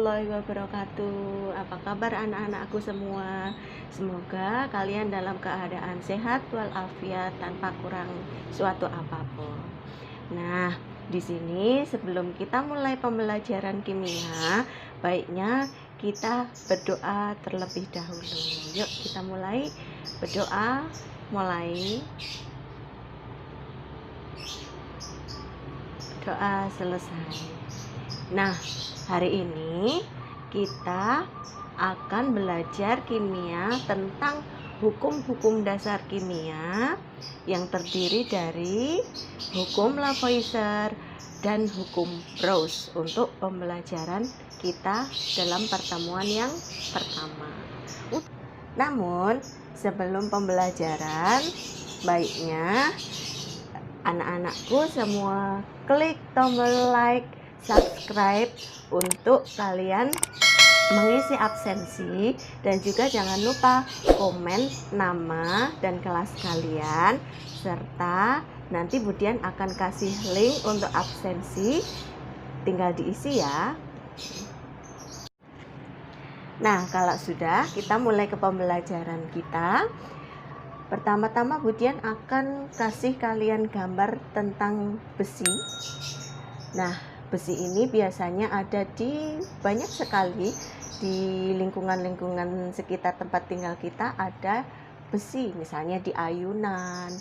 warahmatullahi wabarakatuh. Apa kabar anak-anakku semua? Semoga kalian dalam keadaan sehat walafiat tanpa kurang suatu apapun. Nah, di sini sebelum kita mulai pembelajaran kimia, baiknya kita berdoa terlebih dahulu. Yuk kita mulai berdoa, mulai. Doa selesai. Nah, hari ini kita akan belajar kimia tentang hukum-hukum dasar kimia yang terdiri dari hukum Lavoisier dan hukum Proust untuk pembelajaran kita dalam pertemuan yang pertama. Namun, sebelum pembelajaran, baiknya anak-anakku semua klik tombol like, subscribe untuk kalian mengisi absensi, dan juga jangan lupa komen nama dan kelas kalian, serta nanti Budian akan kasih link untuk absensi, tinggal diisi ya. Nah, kalau sudah, kita mulai ke pembelajaran kita. Pertama-tama Budian akan kasih kalian gambar tentang besi. Nah, besi ini biasanya ada di banyak sekali di lingkungan-lingkungan sekitar tempat tinggal kita ada besi, misalnya di ayunan,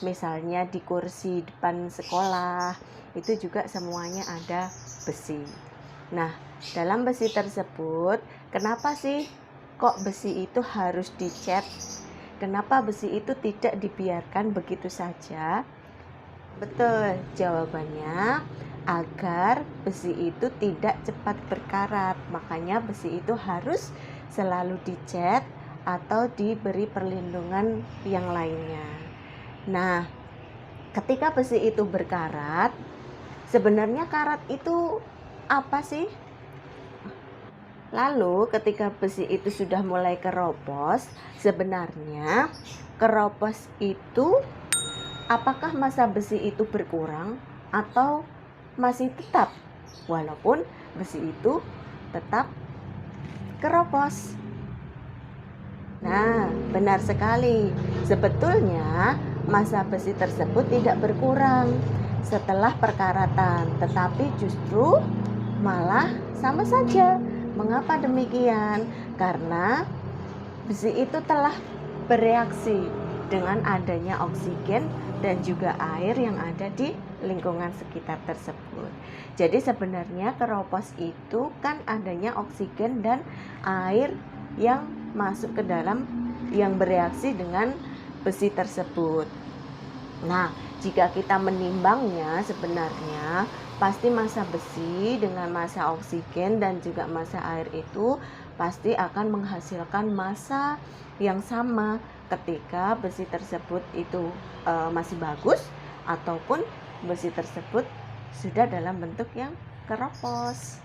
misalnya di kursi depan sekolah, itu juga semuanya ada besi. Nah, dalam besi tersebut, kenapa sih kok besi itu harus dicat? Kenapa besi itu tidak dibiarkan begitu saja? Betul, jawabannya agar besi itu tidak cepat berkarat. Makanya besi itu harus selalu dicat atau diberi perlindungan yang lainnya. Nah, ketika besi itu berkarat, sebenarnya karat itu apa sih? Lalu ketika besi itu sudah mulai keropos, sebenarnya keropos itu apakah massa besi itu berkurang atau masih tetap walaupun besi itu tetap keropos? Nah, benar sekali. Sebetulnya massa besi tersebut tidak berkurang setelah perkaratan, tetapi justru malah sama saja. Mengapa demikian? Karena besi itu telah bereaksi dengan adanya oksigen dan juga air yang ada di lingkungan sekitar tersebut. Jadi sebenarnya keropos itu kan adanya oksigen dan air yang masuk ke dalam, yang bereaksi dengan besi tersebut. Nah, jika kita menimbangnya, sebenarnya pasti massa besi dengan massa oksigen dan juga massa air itu pasti akan menghasilkan massa yang sama ketika besi tersebut itu masih bagus ataupun besi tersebut sudah dalam bentuk yang keropos.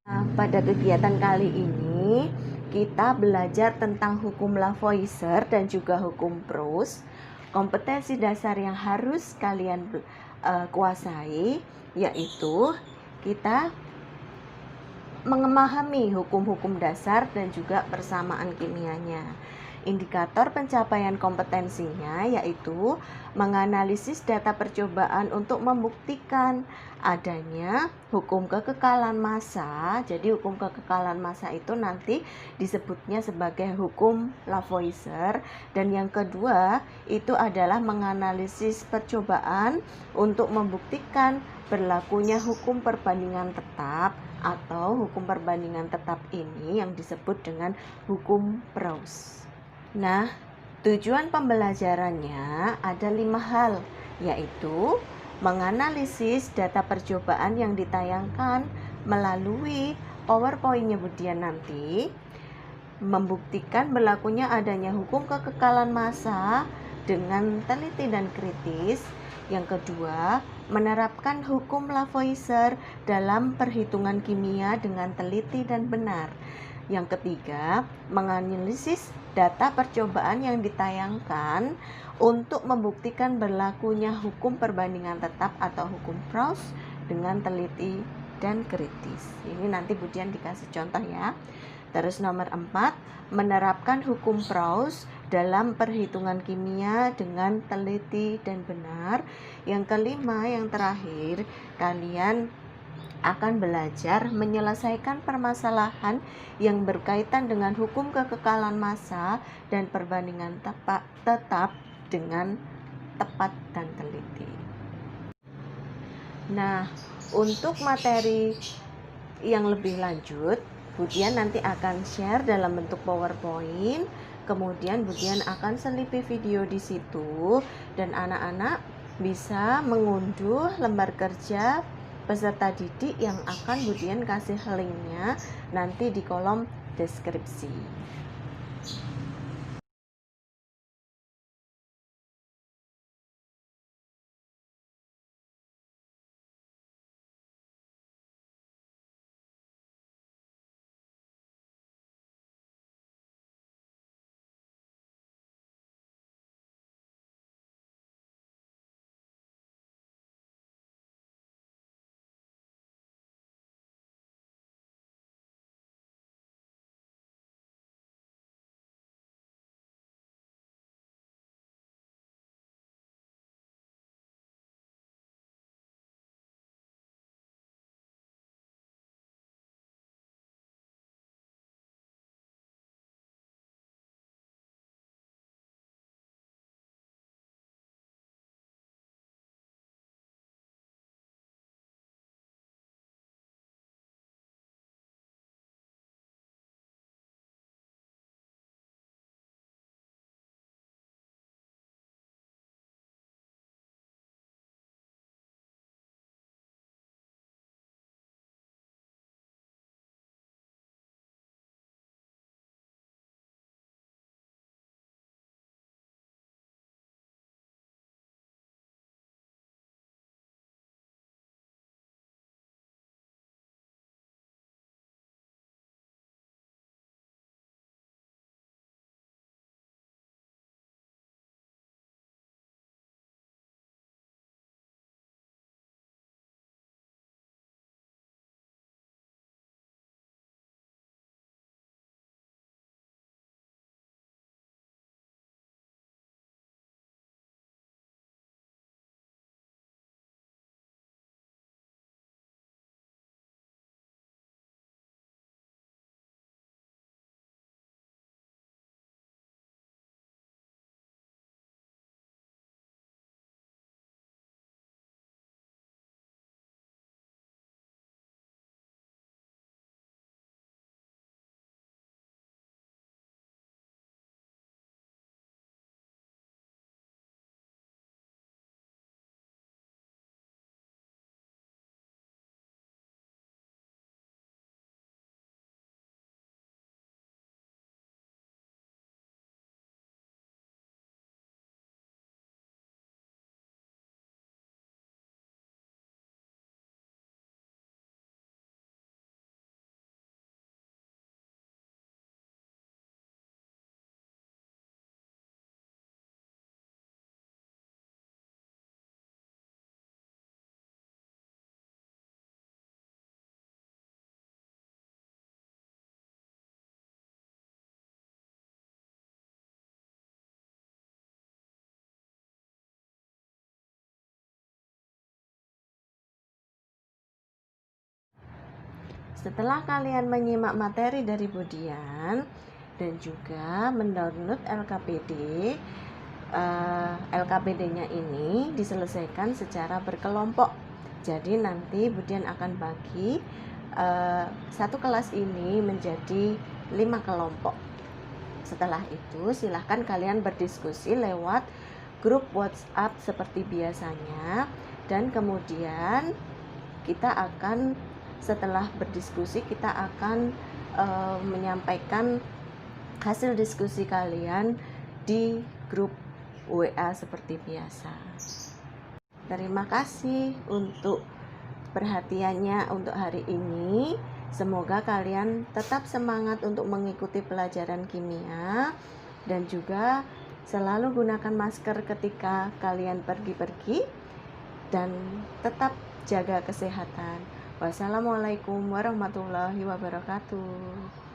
Nah, pada kegiatan kali ini kita belajar tentang hukum Lavoisier dan juga hukum Proust. Kompetensi dasar yang harus kalian kuasai yaitu kita memahami hukum-hukum dasar dan juga persamaan kimianya. Indikator pencapaian kompetensinya yaitu menganalisis data percobaan untuk membuktikan adanya hukum kekekalan massa. Jadi hukum kekekalan massa itu nanti disebutnya sebagai hukum Lavoisier. Dan yang kedua itu adalah menganalisis percobaan untuk membuktikan berlakunya hukum perbandingan tetap, atau hukum perbandingan tetap ini yang disebut dengan hukum Proust. Nah, tujuan pembelajarannya ada 5 hal, yaitu menganalisis data percobaan yang ditayangkan melalui PowerPoint-nya Budian nanti, membuktikan berlakunya adanya hukum kekekalan massa dengan teliti dan kritis. Yang kedua, menerapkan hukum Lavoisier dalam perhitungan kimia dengan teliti dan benar. Yang ketiga, menganalisis data percobaan yang ditayangkan untuk membuktikan berlakunya hukum perbandingan tetap atau hukum Proust dengan teliti dan kritis. Ini nanti Budian dikasih contoh ya. Terus nomor 4, menerapkan hukum Proust dalam perhitungan kimia dengan teliti dan benar. Yang kelima, yang terakhir, kalian akan belajar menyelesaikan permasalahan yang berkaitan dengan hukum kekekalan massa dan perbandingan tetap dengan tepat dan teliti. Nah, untuk materi yang lebih lanjut, Budian nanti akan share dalam bentuk PowerPoint. Kemudian Budian akan selipi video di situ dan anak-anak bisa mengunduh lembar kerja peserta didik yang akan Budian kasih linknya nanti di kolom deskripsi. Setelah kalian menyimak materi dari Budian dan juga mendownload LKPD-nya ini diselesaikan secara berkelompok. Jadi nanti Budian akan bagi satu kelas ini menjadi 5 kelompok. Setelah itu silahkan kalian berdiskusi lewat grup WhatsApp seperti biasanya, dan kemudian setelah berdiskusi kita akan menyampaikan hasil diskusi kalian di grup WA seperti biasa. Terima kasih untuk perhatiannya untuk hari ini. Semoga kalian tetap semangat untuk mengikuti pelajaran kimia dan juga selalu gunakan masker ketika kalian pergi-pergi dan tetap jaga kesehatan. Wassalamualaikum warahmatullahi wabarakatuh.